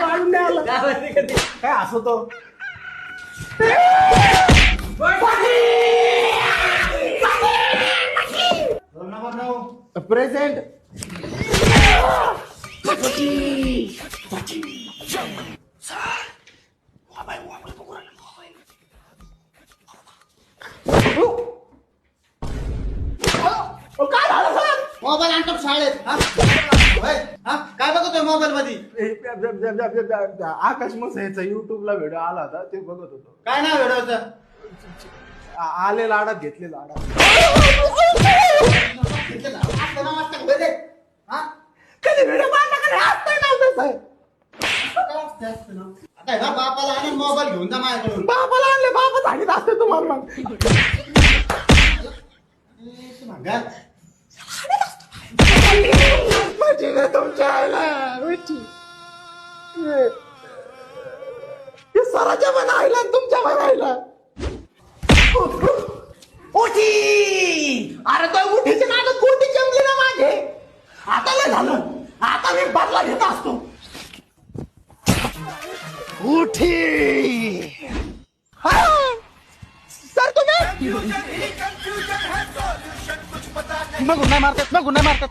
काढून द्या आला. काय हसतो प्रेझेंट. काय झालं सर? मोबाईल आणतो शाळेत. काय बघतोय मोबाईल मध्ये? आकाश मसाईचा युट्यूबला व्हिडिओ आला होता, ते बघत होतो. काय नाव व्हिडिओचं? आले लाडात घेतले लाडात. कधी व्हिडिओ आता बापाला आणि मोबाईल घेऊन जा माझ्याकडून. बाबाला आणले, बाबा सांगित असते तुम्हाला. तुमच्या आईला सराच्या पण आईला तुमच्या पण आईला. उठी. अरे तो उठीच्या नादात गोटी जमली ना माझे. आता नाही झालं, आता मी बदला घेत असतो. उठी. सर तुम्ही बघून नाही मारतात, बघून नाही मारतात.